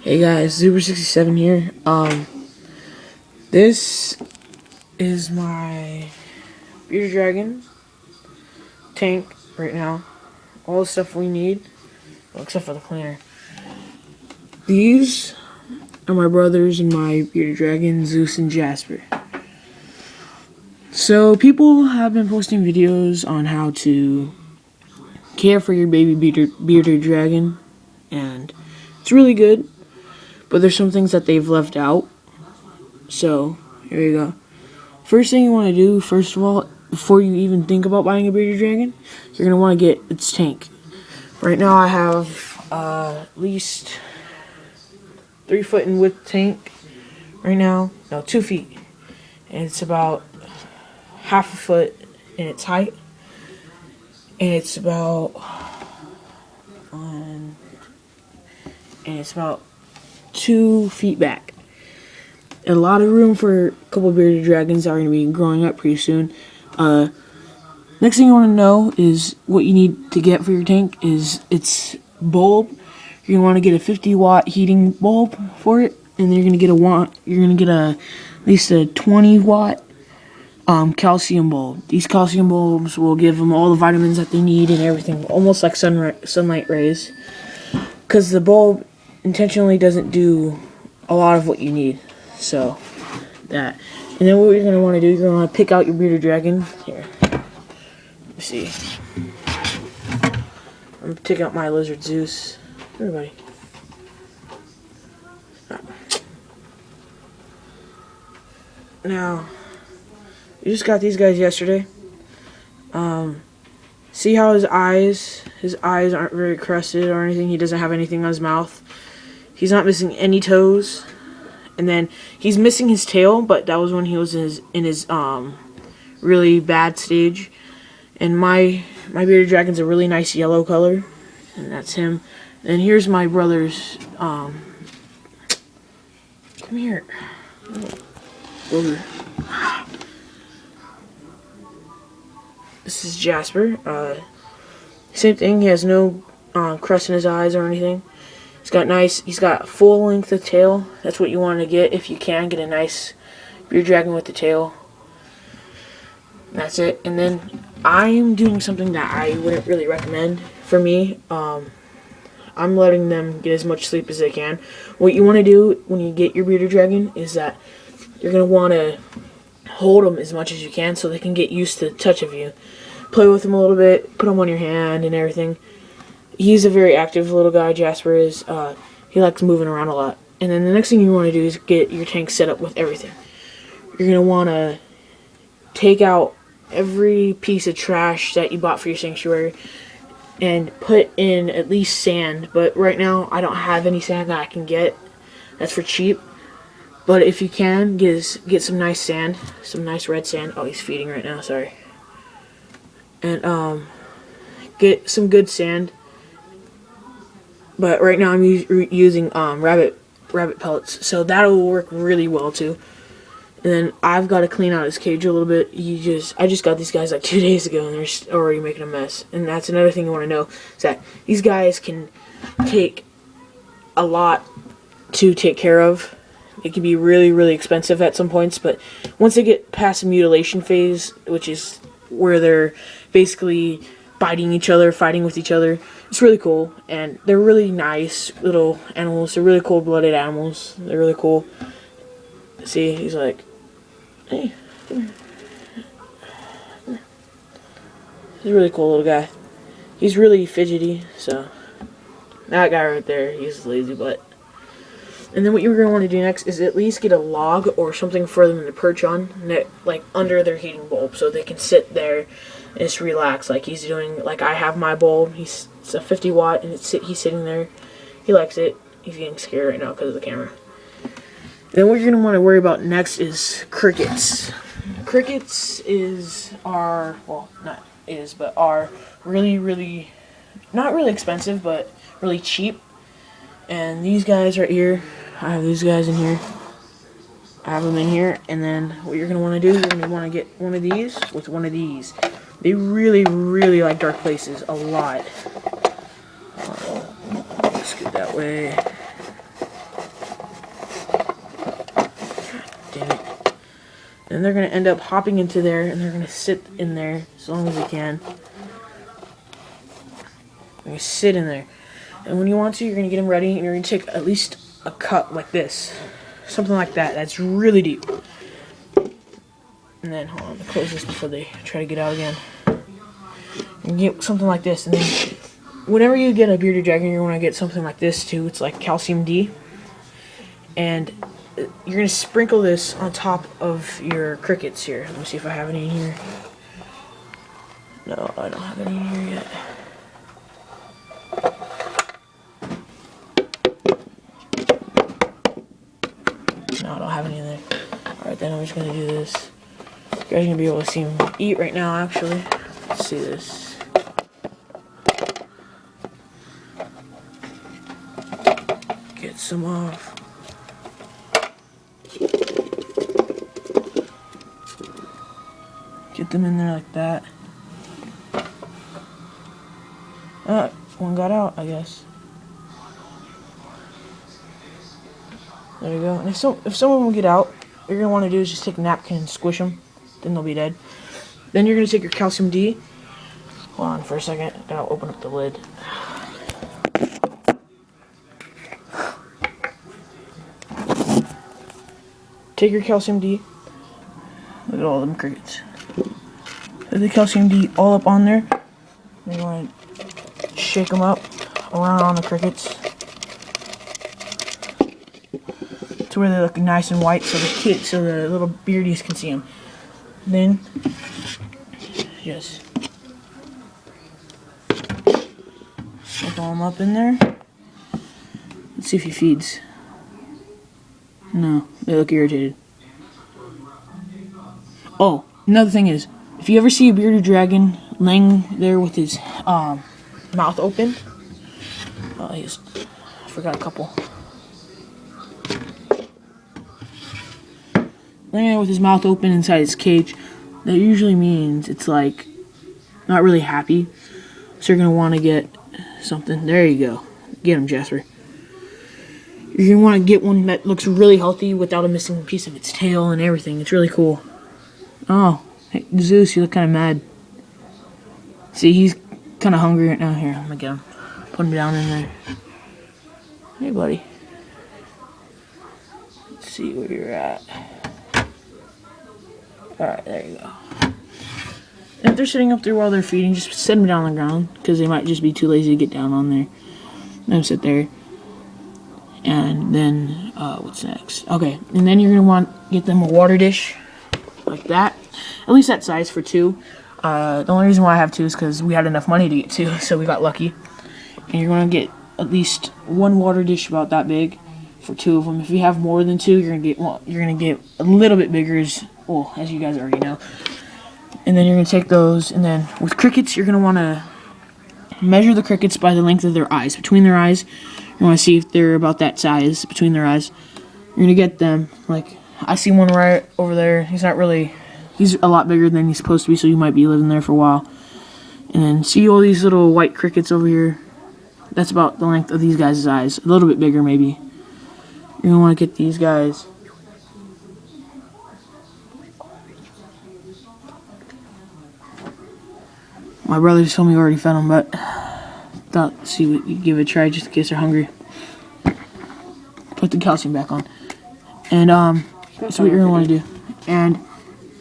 Hey guys, Zuber67 here. This is my Bearded Dragon tank right now. All the stuff we need, well, except for the cleaner. These are my brothers and my Bearded Dragon, Zeus and Jasper. So people have been posting videos on how to care for your baby bearded dragon, and it's really good. But there's some things that they've left out. So, here you go. First thing you want to do, first of all, before you even think about buying a bearded dragon, you're going to want to get its tank. Right now I have at least 3 foot in width tank. Right now, no, 2 feet. And it's about half a foot in its height. And it's about 2 feet back. A lot of room for a couple of bearded dragons that are going to be growing up pretty soon. Next thing you want to know is what you need to get for your tank is its bulb. You're going to want to get a 50-watt heating bulb for it, and then you're going to get at least a 20-watt calcium bulb. These calcium bulbs will give them all the vitamins that they need and everything, almost like sunlight rays. Because the bulb intentionally doesn't do a lot of what you need. So, that. And then what you're going to want to do, you're going to want to pick out your bearded dragon. Here. Let's see. I'm going to pick out my lizard Zeus. Everybody. Now, you just got these guys yesterday. See how his eyes aren't very crusted or anything. He doesn't have anything on his mouth. He's not missing any toes. And then he's missing his tail, but that was when he was in his really bad stage. And my bearded dragon's a really nice yellow color, and that's him. And here's my brother's. Come here. Over. This is Jasper. Same thing. He has no crust in his eyes or anything. He's got full length of tail. That's what you want to get if you can. Get a nice bearded dragon with the tail. That's it. And then I'm doing something that I wouldn't really recommend for me. I'm letting them get as much sleep as they can. What you want to do when you get your bearded dragon is that you're going to want to hold them as much as you can so they can get used to the touch of you. Play with them a little bit, put them on your hand and everything. He's a very active little guy, Jasper is. He likes moving around a lot. And then the next thing you want to do is get your tank set up with everything. You're going to want to take out every piece of trash that you bought for your sanctuary and put in at least sand. But right now, I don't have any sand that I can get. That's for cheap. But if you can, get some nice sand, some nice red sand. Oh, he's feeding right now, sorry. And get some good sand. But right now I'm using rabbit pellets, so that'll work really well too. And then I've got to clean out his cage a little bit. I just got these guys like 2 days ago, and they're already making a mess. And that's another thing you want to know is that these guys can take a lot to take care of. It can be really, really expensive at some points, but once they get past the mutilation phase, which is where they're basically biting each other, fighting with each other, it's really cool. And they're really nice little animals. They're really cold-blooded animals. They're really cool. See, he's like, hey, come here. He's a really cool little guy. He's really fidgety, so that guy right there, he's lazy butt. And then what you're going to want to do next is at least get a log or something for them to perch on, like under their heating bulb, so they can sit there and just relax like he's doing. Like I have my bulb, it's a 50-watt, and he's sitting there. He likes it. He's getting scared right now because of the camera. Then what you're going to want to worry about next is crickets. Crickets are really, really, not really expensive, but really cheap. And these guys right here, I have these guys in here. I have them in here, and then what you're going to want to do, you're going to want to get one of these with one of these. They really, really like dark places a lot. Scoot that way. Damn it. And they're going to end up hopping into there, and they're going to sit in there as long as they can. They're going to sit in there. And when you want to, you're going to get them ready, and you're going to take at least a cut like this. Something like that. That's really deep. And then, hold on, close this before they try to get out again. You get something like this, and then whenever you get a bearded dragon, you're going to get something like this too. It's like calcium D. And you're going to sprinkle this on top of your crickets here. Let me see if I have any in here. No, I don't have any in here yet. No, I don't have any in there. Alright, then I'm just going to do this. You guys are going to be able to see them eat right now, actually. Let's see this. Get some off. Get them in there like that. One got out, I guess. There you go. And if some of them get out, what you're going to want to do is just take a napkin and squish them. Then they'll be dead. Then you're going to take your calcium D. Hold on for a second. I'll open up the lid. Take your calcium D. Look at all them crickets. Put the calcium D all up on there. Then you want to shake them up around on the crickets to where they look nice and white, so the little beardies can see them. Then just sprinkle them up in there. Let's see if he feeds. No, they look irritated. Oh, another thing is, if you ever see a bearded dragon laying there with his mouth open, I forgot a couple. Laying there with his mouth open inside his cage, that usually means it's like not really happy. So you're gonna want to get something. There you go. Get him, Jasper. You're going to want to get one that looks really healthy without a missing piece of its tail and everything. It's really cool. Oh, hey, Zeus, you look kind of mad. See, he's kind of hungry right now. Here, I'm going to get him. Put him down in there. Hey, buddy. Let's see where you're at. Alright, there you go. And if they're sitting up there while they're feeding, just set them down on the ground, because they might just be too lazy to get down on there. Let them sit there. And then, what's next? Okay, and then you're going to want to get them a water dish, like that. At least that size for two. The only reason why I have two is because we had enough money to get two, so we got lucky. And you're going to get at least one water dish about that big for two of them. If you have more than two, you're going to get a little bit bigger, as you guys already know. And then you're going to take those, and then with crickets, you're going to want to measure the crickets by the length of their eyes. Between their eyes, you want to see if they're about that size between their eyes. You're going to get them, like, I see one right over there. He's a lot bigger than he's supposed to be, so you might be living there for a while. And then see all these little white crickets over here? That's about the length of these guys' eyes. A little bit bigger, maybe. You're going to want to get these guys. My brother just told me he already fed them, but thought give it a try just in case they're hungry. Put the calcium back on. And that's what you're going to want to do. And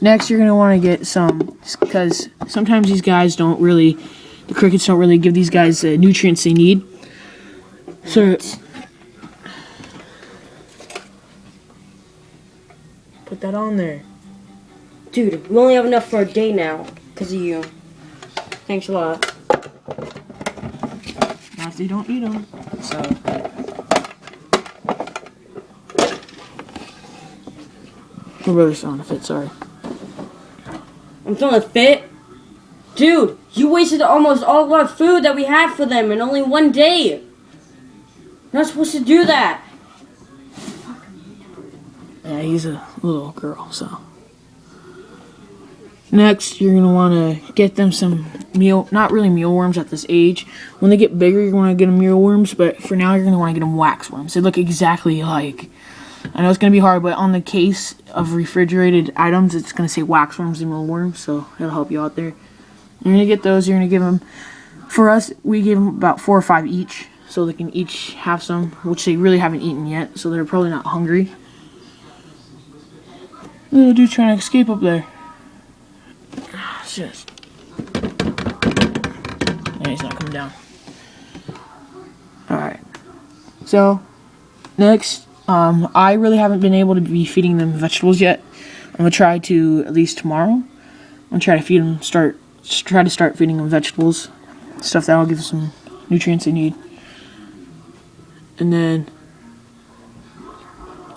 next you're going to want to get some, because sometimes these guys the crickets don't really give these guys the nutrients they need. So put that on there. Dude, we only have enough for a day now because of you. Thanks a lot. Not if they don't eat them. So my brother's throwing a fit, sorry. I'm throwing a fit? Dude, you wasted almost all of our food that we had for them in only one day. You're not supposed to do that. Yeah, he's a little girl, so. Next, you're going to want to get them some not really mealworms at this age. When they get bigger, you're going to get them mealworms, but for now, you're going to want to get them waxworms. They look exactly like, I know it's going to be hard, but on the case of refrigerated items, it's going to say waxworms and mealworms, so it'll help you out there. You're going to get those, you're going to give them, for us, we give them about 4 or 5 each, so they can each have some, which they really haven't eaten yet, so they're probably not hungry. Little dude trying to escape up there. It's just... Yeah, he's not coming down. Alright. So, next, I really haven't been able to be feeding them vegetables yet. I'm going to try to, at least tomorrow, I'm going to try to feed them, try to start feeding them vegetables. Stuff that will give them some nutrients they need. And then,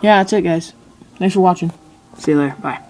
yeah, that's it, guys. Thanks for watching. See you later. Bye.